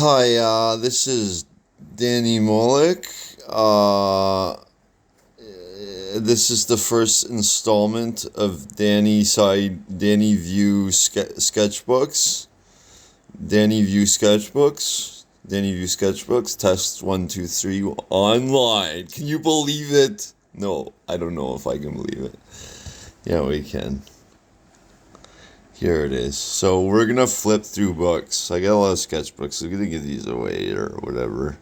Hi, this is Danny Molik. This is the first installment of Danny View sketchbooks. Danny View sketchbooks. Danny View sketchbooks. Test 1, 2, 3 online. Can you believe it? No, I don't know if I can believe it. Yeah, we can. Here it is. So we're gonna flip through books. I got a lot of sketchbooks. So I'm gonna give these away or whatever.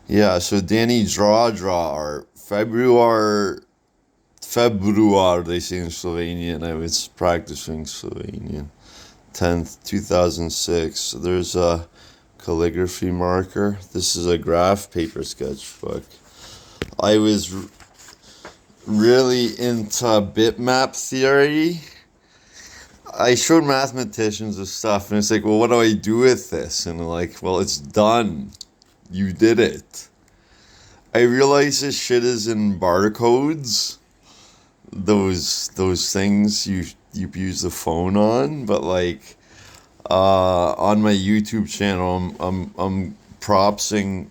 Yeah. So Danny draw art. February. They say in Slovenian. I was practicing Slovenian. 10th, 2006. So there's a calligraphy marker. This is a graph paper sketchbook. I was really into bitmap theory. I showed mathematicians this stuff, and it's like, well, what do I do with this? And they're like, well, it's done. You did it. I realize this shit is in barcodes. Those things you use the phone on, but like, on my YouTube channel, I'm propsing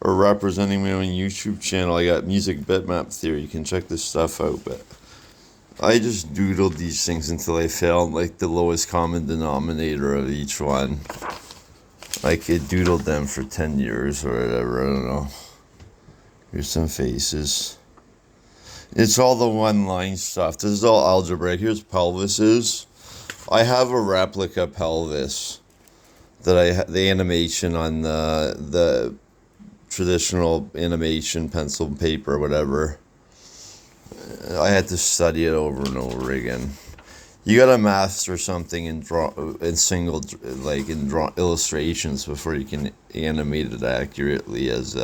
or representing my own YouTube channel. I got music bitmap theory. You can check this stuff out, but I just doodled these things until I found like the lowest common denominator of each one. Like it doodled them for 10 years or whatever, I don't know. Here's some faces. It's all the one line stuff. This is all algebraic. Here's pelvises. I have a replica pelvis that the animation on the traditional animation pencil and paper, whatever. I had to study it over and over again. You gotta master something and draw illustrations before you can animate it accurately as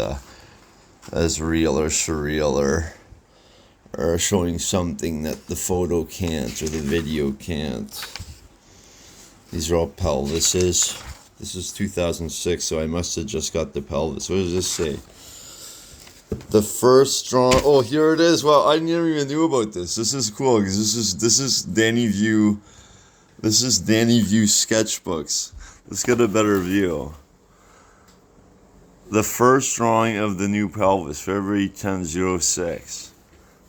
real or surreal or showing something that the photo can't or the video can't. These are all pelvises. This is 2006, so I must have just got the pelvis. What does this say? The first drawing. Oh, here it is. Well, I never even knew about this. This is cool because this is Danny View. This is Danny View sketchbooks. Let's get a better view. The first drawing of the new pelvis, February 10/06.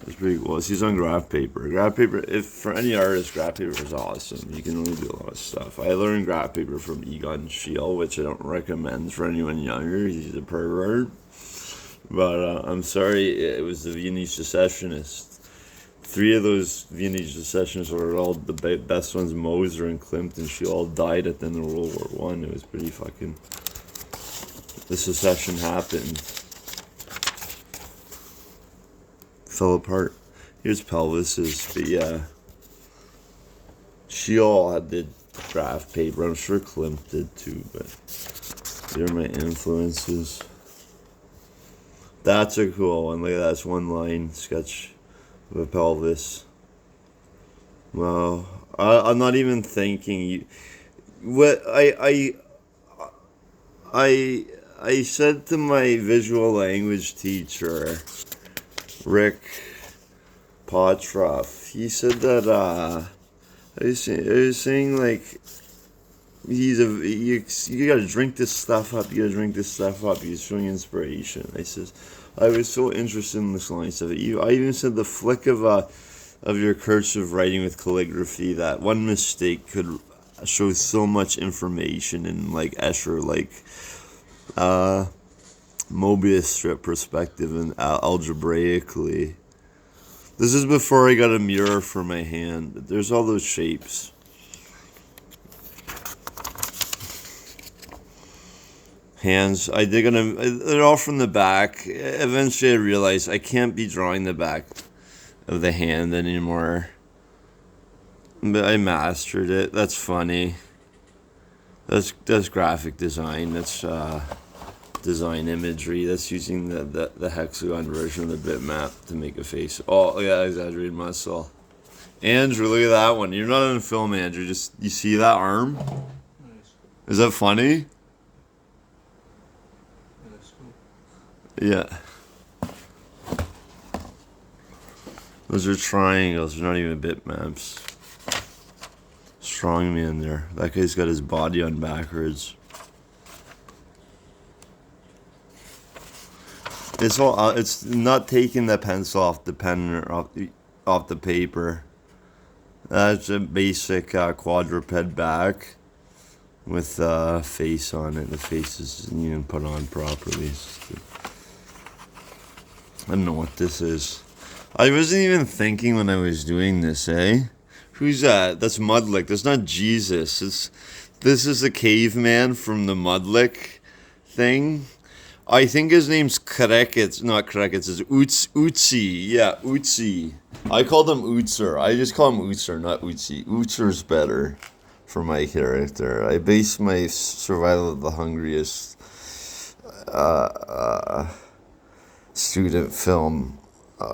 That's pretty cool. She's on graph paper. Graph paper, if for any artist, graph paper is awesome. You can really do a lot of stuff. I learned graph paper from Egon Schiele, which I don't recommend for anyone younger. He's a pervert. But I'm sorry, it was the Viennese secessionists. 3 of those Viennese secessionists were all the best ones, Moser and Klimt, and she all died at the end of World War I. It was pretty fucking... The secession happened. Fell apart. Here's pelvises, but yeah. She all did graph paper. I'm sure Klimt did too, but they're my influences. That's a cool one. Look at that. That's one line sketch of a pelvis. Wow. I'm not even thinking. What I said to my visual language teacher, Rick Potroff, he said that I was saying like you gotta drink this stuff up. You gotta drink this stuff up. He's showing inspiration. I was so interested in this line stuff. I even said the flick of your cursive writing with calligraphy. That one mistake could show so much information in like Escher, like Mobius strip perspective and algebraically. This is before I got a mirror for my hand. There's all those shapes. Hands, they're all from the back. Eventually I realized I can't be drawing the back of the hand anymore. But I mastered it. That's funny. That's graphic design. That's design imagery. That's using the hexagon version of the bitmap to make a face. Oh, look at that exaggerated muscle. Andrew, look at that one. You're not on film, Andrew. Just, you see that arm? Is that funny? Yeah. Those are triangles. They're not even bitmaps. strongman there. That guy's got his body on backwards. It's all. It's not taking the pencil off the pen or off the paper. That's a basic quadruped back with face on it. The face isn't even put on properly. I don't know what this is. I wasn't even thinking when I was doing this, eh? Who's that? That's Mudlick. That's not Jesus. This is a caveman from the Mudlick thing. I think his name's Krekets. Not Krekets. It's Utsi. Yeah, Utsi. I called him Utser. I just call him Utser, not Utsi. Utser's better for my character. I base my survival of the hungriest student film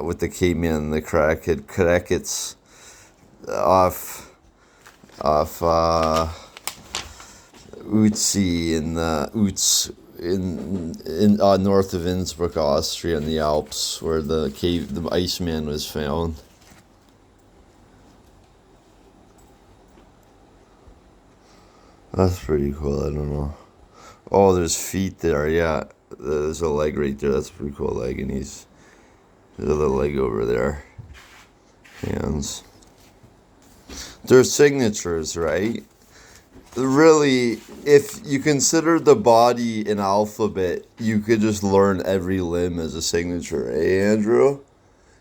with the caveman and the Krekets off Utsi in the Uts in north of Innsbruck, Austria, in the Alps, where the Iceman was found. That's pretty cool. I don't know. Oh, there's feet there. Yeah, there's a leg right there. That's a pretty cool leg, and there's a little leg over there. Hands. They're signatures, right? Really, if you consider the body an alphabet, you could just learn every limb as a signature. Hey, Andrew?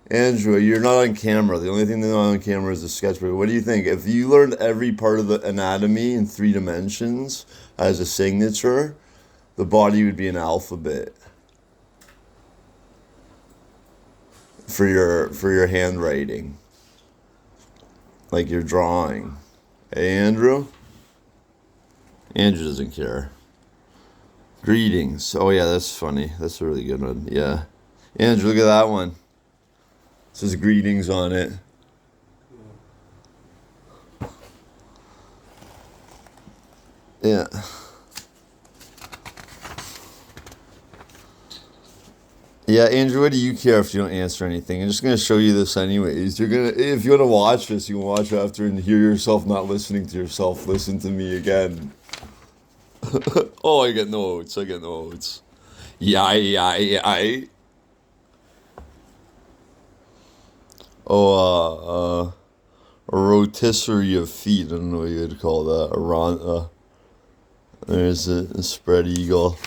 Andrew, you're not on camera. The only thing that's not on camera is the sketchbook. What do you think? If you learned every part of the anatomy in 3 dimensions as a signature, the body would be an alphabet for your handwriting, like your drawing. Hey, Andrew? Andrew doesn't care. Greetings. Oh, yeah, that's funny. That's a really good one. Yeah. Andrew, look at that one. It says greetings on it. Yeah. Yeah, Andrew, what do you care if you don't answer anything? I'm just going to show you this anyways. If you want to watch this, you can watch after and hear yourself not listening to yourself. Listen to me again. Oh, I get notes. Yeah. Oh, a rotisserie of feet. I don't know what you'd call that. There's a spread eagle.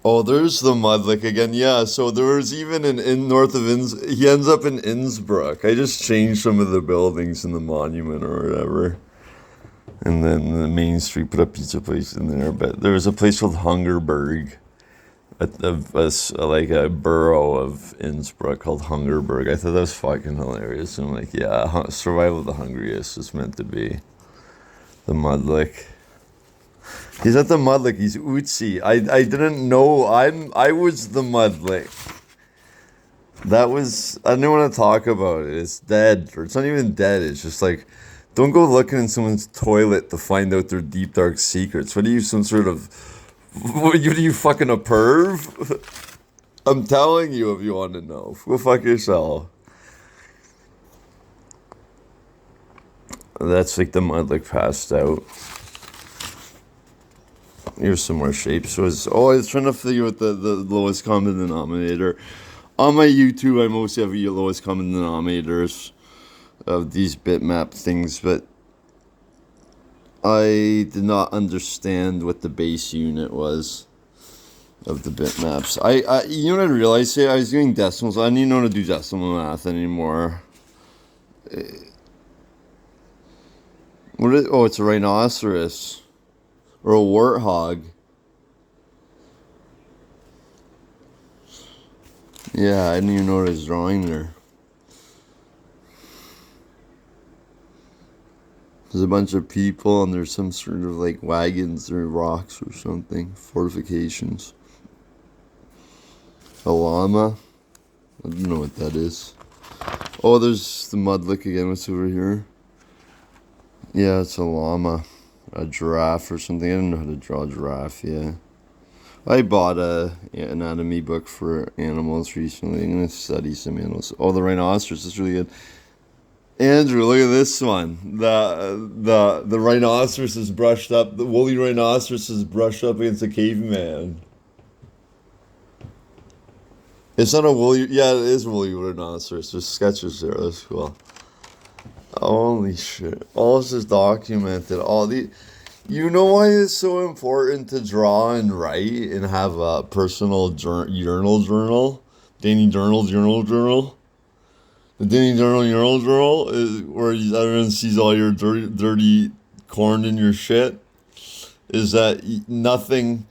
Oh, there's the Mudlick again. Yeah, so there was even in north of he ends up in Innsbruck. I just changed some of the buildings in the monument or whatever. And then the main street put a pizza place in there. But there was a place called Hungerberg. Like a borough of Innsbruck called Hungerberg. I thought that was fucking hilarious. And I'm like, yeah, survival of the hungriest is meant to be the Mudlick. He's not the Mudlick, he's Utsi. I didn't know. I was the Mudlick. I didn't want to talk about it. It's dead. Or it's not even dead. It's just like, don't go looking in someone's toilet to find out their deep, dark secrets. What are you, some sort of... What are you, fucking a perv? I'm telling you if you want to know. Go fuck yourself. That's like the Mudlick passed out. Here's some more shapes. I was trying to figure out the lowest common denominator. On my YouTube, I mostly have the lowest common denominators of these bitmap things, but I did not understand what the base unit was of the bitmaps. You know what I realized here? I was doing decimals. I didn't even know how to do decimal math anymore. It's a rhinoceros. Or a warthog. Yeah, I didn't even know what I was drawing there. There's a bunch of people and there's some sort of like wagons or rocks or something. Fortifications. A llama. I don't know what that is. Oh, there's the Mudlick again. What's over here? Yeah, it's a llama. A giraffe or something. I don't know how to draw a giraffe, yeah. I bought an anatomy book for animals recently. I'm going to study some animals. Oh, the rhinoceros is really good. Andrew, look at this one. The rhinoceros is brushed up. The woolly rhinoceros is brushed up against a caveman. It's not a woolly. Yeah, it is woolly rhinoceros. There's sketches there. That's cool. Holy shit! All this is documented. All the. You know why it's so important to draw and write and have a personal journal? Danny journal. The Danny journal is where everyone sees all your dirty corn in your shit. Is that nothing?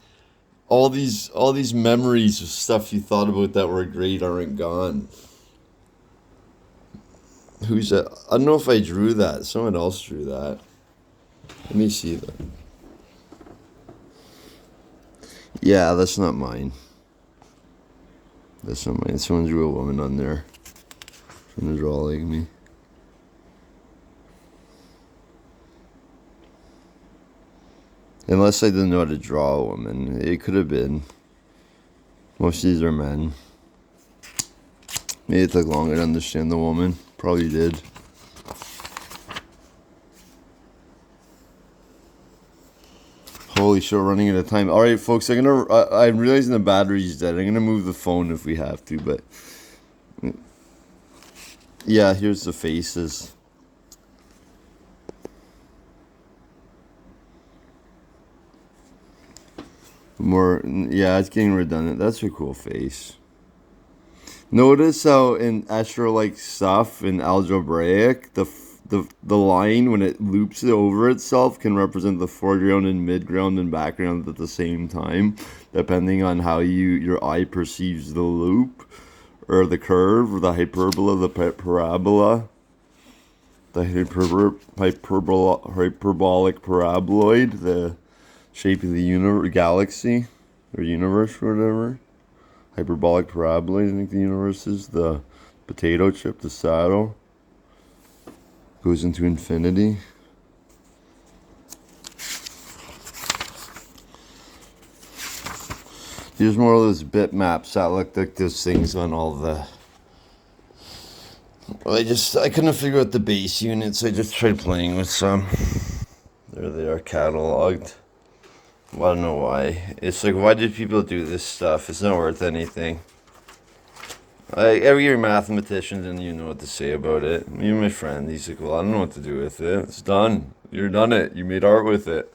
All these memories of stuff you thought about that were great aren't gone. Who's that? I don't know if I drew that. Someone else drew that. Let me see that. Yeah, that's not mine. That's not mine. Someone drew a woman on there. Trying to draw like me. Unless I didn't know how to draw a woman. It could have been. Most of these are men. Maybe it took longer to understand the woman. Probably did. Holy shit, we're running out of time. Alright, folks, I'm realizing the battery's dead. I'm gonna move the phone if we have to, but... Yeah, here's the faces. Yeah, it's getting redundant. That's a cool face. Notice how in Escher-like stuff, in algebraic, the line, when it loops it over itself, can represent the foreground and midground and background at the same time, depending on how your eye perceives the loop, or the curve, or the hyperbola, the parabola, the hyperbolic paraboloid, the shape of the galaxy, or universe, or whatever. Hyperbolic paraboloid, I think the universe is. The potato chip, the saddle, goes into infinity. Here's more of those bitmaps that look like those things on all the... I couldn't figure out the base units. I just tried playing with some. There they are, cataloged. Well, I don't know why. It's like, why did people do this stuff? It's not worth anything. Every year mathematicians, and you know what to say about it. Me and my friend, he's like, well, I don't know what to do with it. It's done. You're done it. You made art with it.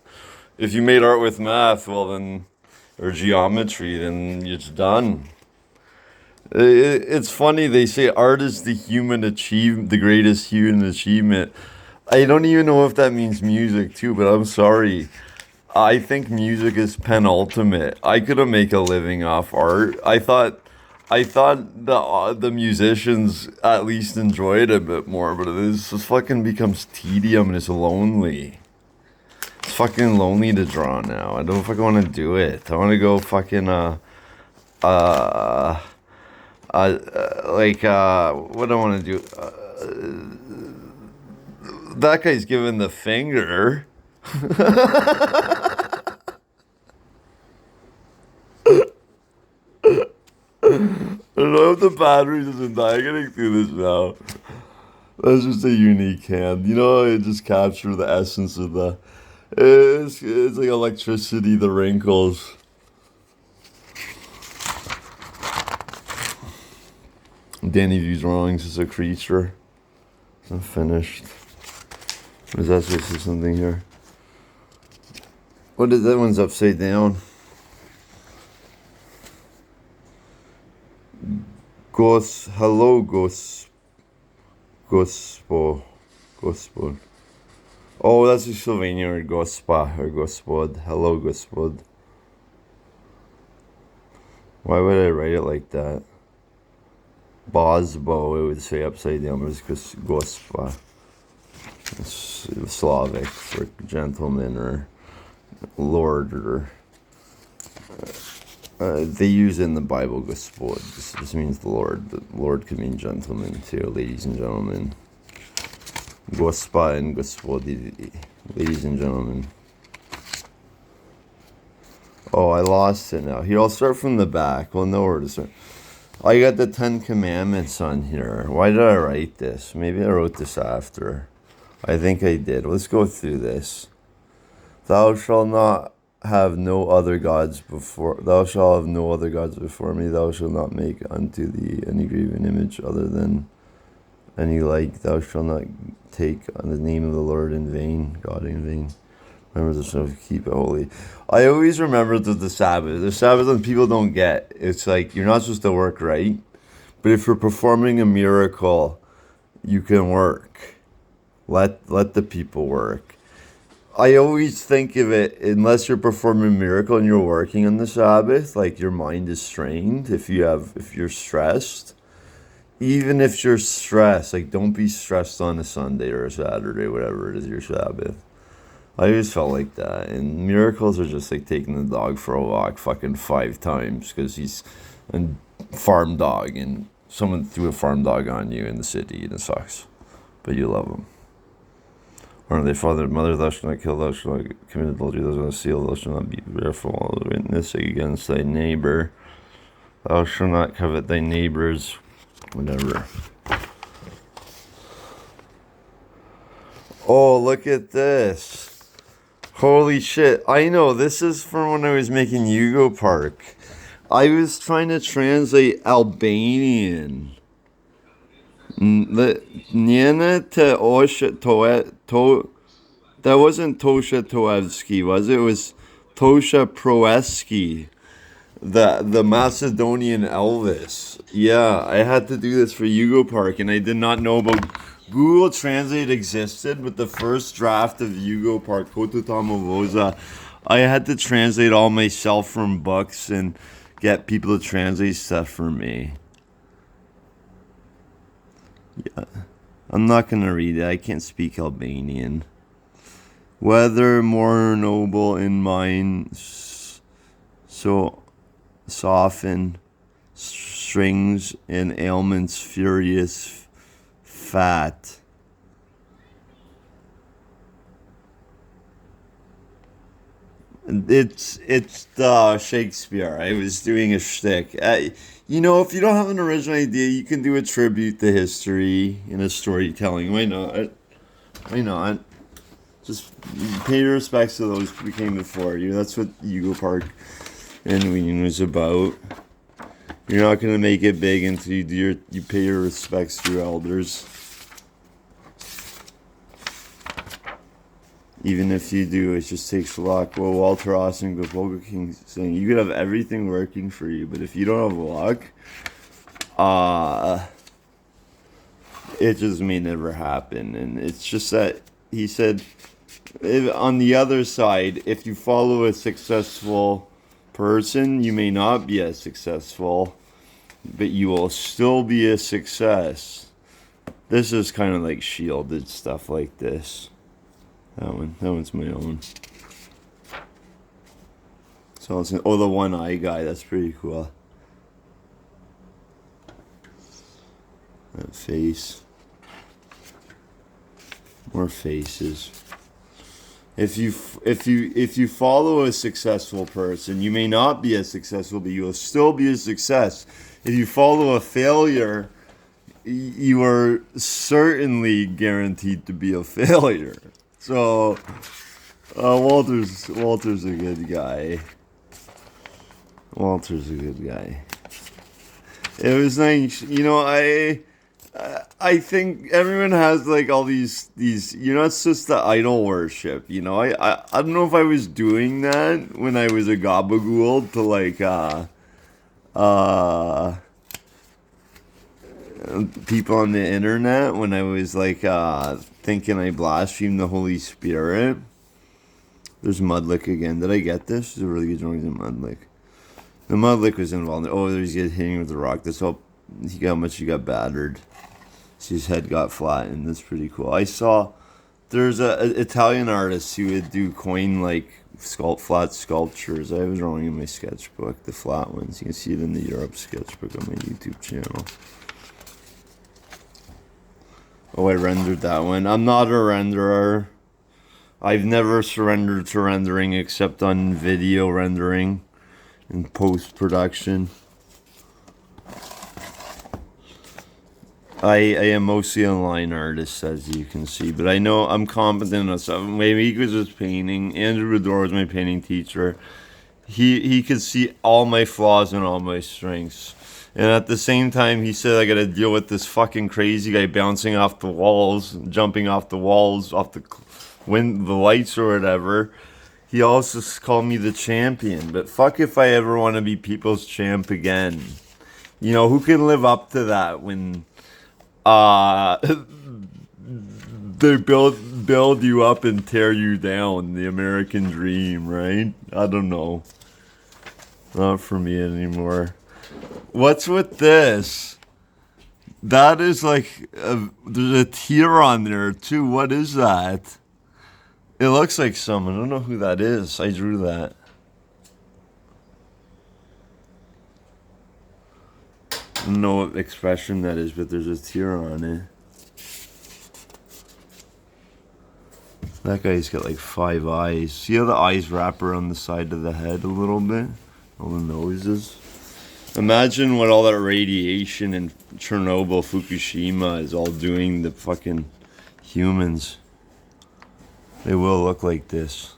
If you made art with math, well then, or geometry, then it's done. It's funny, they say art is the greatest human achievement. I don't even know if that means music too, but I'm sorry. I think music is penultimate. I couldn't make a living off art. I thought the musicians at least enjoyed it a bit more, but this fucking becomes tedium and it's lonely. It's fucking lonely to draw now. I don't fucking want to do it. I want to go fucking what do I want to do? That guy's giving the finger. I don't know if the battery doesn't die. I'm getting through this now. That's just a unique hand. You know, it just captures the essence of the... It's like electricity, the wrinkles. Danny views drawings as a creature. It's not finished. What is that supposed to say something here? What is that one's upside down? Hello, Gospo. Oh, that's a Slovenian word, Gospa, or Gospod. Hello, Gospod. Why would I write it like that? Bosbo, it would say upside down, but it's just Gospa. It's Slavic for gentleman or lord, or... they use it in the Bible, Gospod. This means the Lord. The Lord could mean gentleman too, ladies and gentlemen. Gospa and Gospodi, ladies and gentlemen. Oh, I lost it now. Here, I'll start from the back. Well, nowhere to start. I got the 10 Commandments on here. Why did I write this? Maybe I wrote this after. I think I did. Let's go through this. Thou shalt not have no other gods before. Thou shalt have no other gods before me. Thou shalt not make unto thee any graven image other than any like. Thou shalt not take on the name of the Lord in vain, God in vain. Remember the Sabbath, keep it holy. I always remember the Sabbath. The Sabbath, and people don't get. It's like you're not supposed to work, right? But if you're performing a miracle, you can work. Let the people work. I always think of it, unless you're performing a miracle and you're working on the Sabbath, like your mind is strained. If you're stressed, even if you're stressed, like don't be stressed on a Sunday or a Saturday, whatever it is, your Sabbath. I always felt like that. And miracles are just like taking the dog for a walk fucking 5 times because he's a farm dog and someone threw a farm dog on you in the city and it sucks. But you love him. Or they father, mother, thou shalt not kill, thou shalt not commit adultery, thou shalt not steal, thou shalt not be fearful of witness against thy neighbor. Thou shalt not covet thy neighbor's, whatever. Oh, look at this. Holy shit. I know, this is from when I was making Yugo Park. I was trying to translate Albanian. Niena te Osha to that wasn't Tosha Toevsky, was it? It was Tosha Proeski, the Macedonian Elvis. Yeah, I had to do this for Yugo Park, and I did not know about Google Translate existed, but the first draft of Yugo Park, Kototamovoza, I had to translate all myself from books and get people to translate stuff for me. Yeah, I'm not going to read it. I can't speak Albanian. Whether more noble in mind, so soften strings and ailments furious fat. It's Shakespeare. I was doing a shtick. You know, if you don't have an original idea, you can do a tribute to history in a storytelling. Why not? Why not? Just pay your respects to those who came before you. That's what Yugo Park and Wien was about. You're not gonna make it big until you pay your respects to your elders. Even if you do, it just takes luck. Well, Walter Austin, the Poker King, saying you could have everything working for you, but if you don't have luck, it just may never happen. And it's just that he said, on the other side, if you follow a successful person, you may not be as successful, but you will still be a success. This is kind of like shielded stuff like this. That one's my own. So it's the one eye guy. That's pretty cool. That face. More faces. If you follow a successful person, you may not be as successful, but you will still be a success. If you follow a failure, you are certainly guaranteed to be a failure. So, Walter's a good guy. Walter's a good guy. It was nice, you know. I think everyone has like all these. You know, it's just the idol worship. You know, I don't know if I was doing that when I was a gabagool to like people on the internet when I was like thinking I blasphemed the Holy Spirit. There's Mudlick again. Did I get this? This is a really good drawing of Mudlick. The Mudlick was involved. Oh, there's hitting with the rock. That's how much he got battered. So his head got flattened. That's pretty cool. I saw there's a Italian artist who would do coin like flat sculptures. I have a drawing in my sketchbook, the flat ones. You can see it in the Europe sketchbook on my YouTube channel. Oh, I rendered that one. I'm not a renderer. I've never surrendered to rendering except on video rendering and post-production. I am mostly a line artist, as you can see, but I know I'm competent on stuff. Maybe because it's painting. Andrew Rador was my painting teacher. He could see all my flaws and all my strengths. And at the same time, he said I got to deal with this fucking crazy guy bouncing off the walls, jumping off the walls, off the the lights or whatever. He also called me the champion. But fuck if I ever want to be people's champ again. You know, who can live up to that when they build you up and tear you down? The American dream, right? I don't know. Not for me anymore. What's with this? That is like there's a tear on there too. What is that? It looks like someone. I don't know who that is. I drew that. I don't know what expression that is, but there's a tear on it. That guy's got like 5 eyes. See how the eyes wrap around the side of the head a little bit? All the noses. Imagine what all that radiation in Chernobyl, Fukushima is all doing to fucking humans. They will look like this.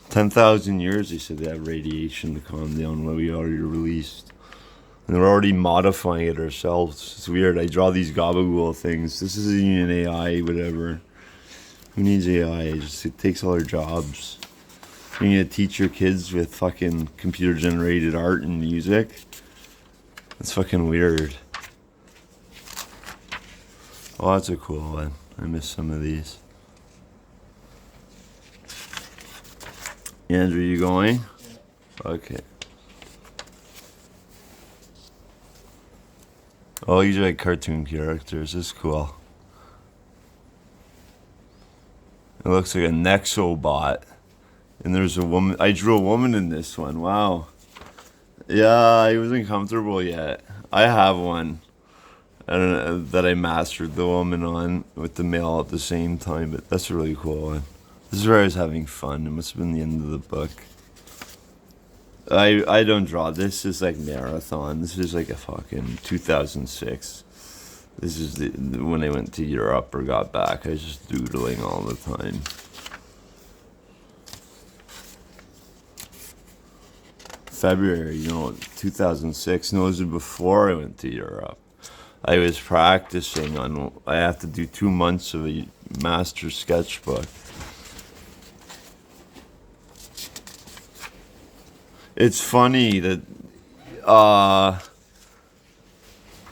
$10,000 they said they have radiation to calm down what we already released. And we're already modifying it ourselves. It's weird. I draw these gabagool things. This isn't even AI, whatever. Who needs AI? It takes all our jobs. You need to teach your kids with fucking computer generated art and music. That's fucking weird. Oh, that's a cool one. I miss some of these. Andrew, you going? Okay. Oh, these are like cartoon characters. This is cool. It looks like a Nexobot. And there's a woman. I drew a woman in this one. Wow. Yeah, I wasn't comfortable yet. I have one. I don't know, that I mastered the woman on with the male at the same time. But that's a really cool one. This is where I was having fun. It must have been the end of the book. I don't draw. This is like marathon. This is like a fucking 2006. This is when I went to Europe or got back. I was just doodling all the time. February, 2006. No, it was before I went to Europe. I was practicing on. I have to do 2 months of a master sketchbook. It's funny that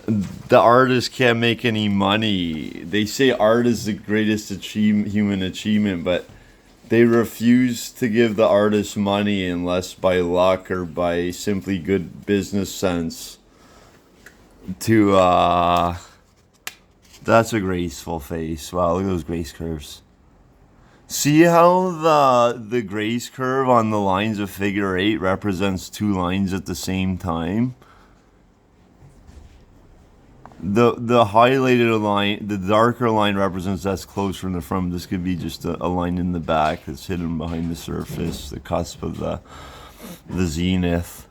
the artist can't make any money. They say art is the greatest human achievement, but they refuse to give the artist money unless by luck or by simply good business sense. That's a graceful face. Wow, look at those grace curves. See how the grace curve on the lines of figure 8 represents 2 lines at the same time? The highlighted line, the darker line represents that's close from the front. This could be just a line in the back that's hidden behind the surface, the cusp of the zenith.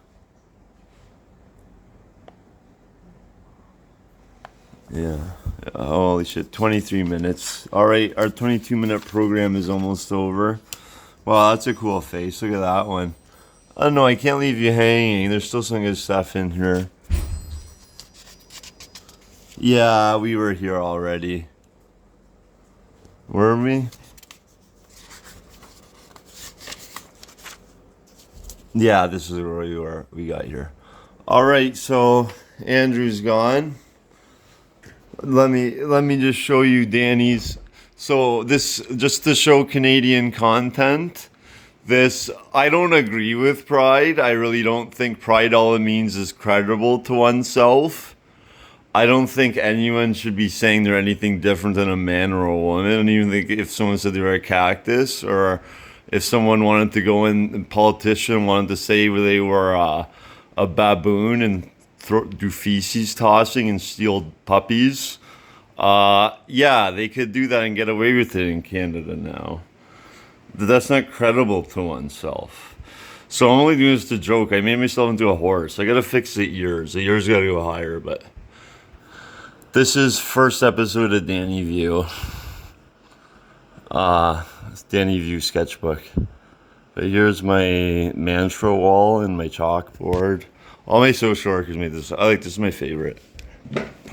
Yeah. Holy shit, 23 minutes. All right, our 22-minute program is almost over. Wow, that's a cool face. Look at that one. I don't know, I can't leave you hanging. There's still some good stuff in here. Yeah, we were here already. Were we? Yeah, this is where we got here. All right, so Andrew's gone. Let me just show you Danny's. So this, just to show Canadian content. This, I don't agree with pride. I really don't think pride all it means is credible to oneself. I don't think anyone should be saying they're anything different than a man or a woman. I don't even think if someone said they were a cactus, or if someone wanted to go in, a politician wanted to say they were a baboon and do feces tossing and steal puppies. Yeah, they could do that and get away with it in Canada now. That's not credible to oneself. So I'm only doing this to joke. I made myself into a horse. I gotta fix the ears. The ears gotta go higher, but this is first episode of Danny View. Danny View sketchbook. But here's my mantra wall and my chalkboard. All my social workers made this. This is my favorite.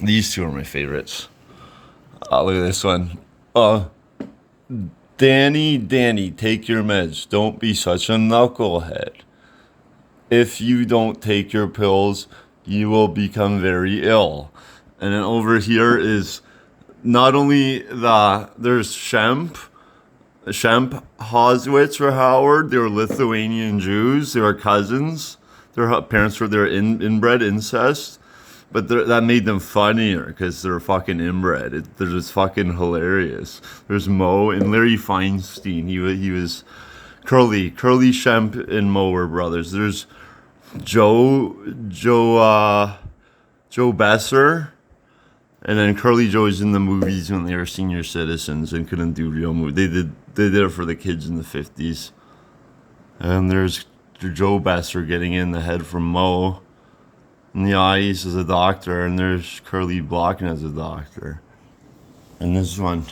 These two are my favorites. Look at this one. Danny, take your meds. Don't be such a knucklehead. If you don't take your pills, you will become very ill. And then over here is not only there's Shemp Hoswitz or Howard. They were Lithuanian Jews. They were cousins. Their parents were inbred incest. But that made them funnier because they're fucking inbred. They're just fucking hilarious. There's Mo and Larry Feinstein. He was Curly Shemp and Mo were brothers. There's Joe Besser, and then Curly Joe is in the movies when they were senior citizens and couldn't do real movies. They did it for the kids in the 50s. And there's Joe Besser getting in the head from Mo in the eyes as a doctor, and there's Curly blocking as a doctor. And this one,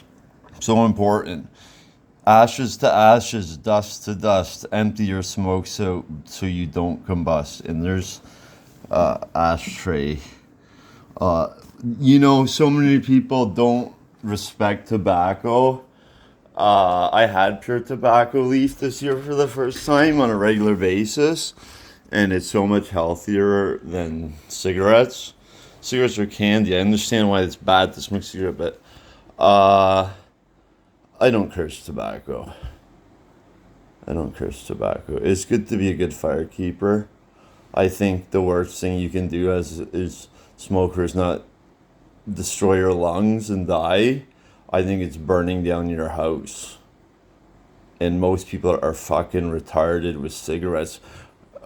so important. Ashes to ashes, dust to dust. Empty your smoke so you don't combust. And there's ashtray. So many people don't respect tobacco. I had pure tobacco leaf this year for the first time on a regular basis. And it's so much healthier than cigarettes. Cigarettes are candy. I understand why it's bad to smoke cigarette, but I don't curse tobacco. It's good to be a good firekeeper. I think the worst thing you can do as smoker is not destroy your lungs and die. I think it's burning down your house. And most people are fucking retarded with cigarettes.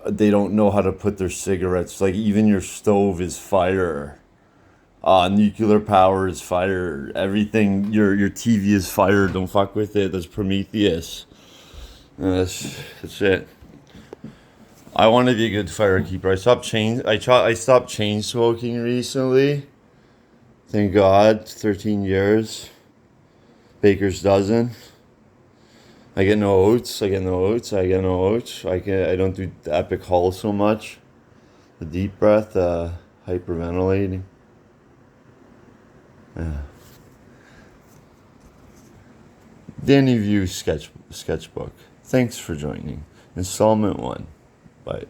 They don't know how to put their cigarettes, like even your stove is fire. Nuclear power is fire. Everything, your TV is fire. Don't fuck with it. That's Prometheus. That's it. I want to be a good firekeeper. I stopped chain smoking recently. Thank God, 13 years. Baker's dozen. I get no oats. I don't do the epic haul so much. The deep breath, hyperventilating. Yeah. Danny View sketchbook. Thanks for joining. Installment 1. Bye.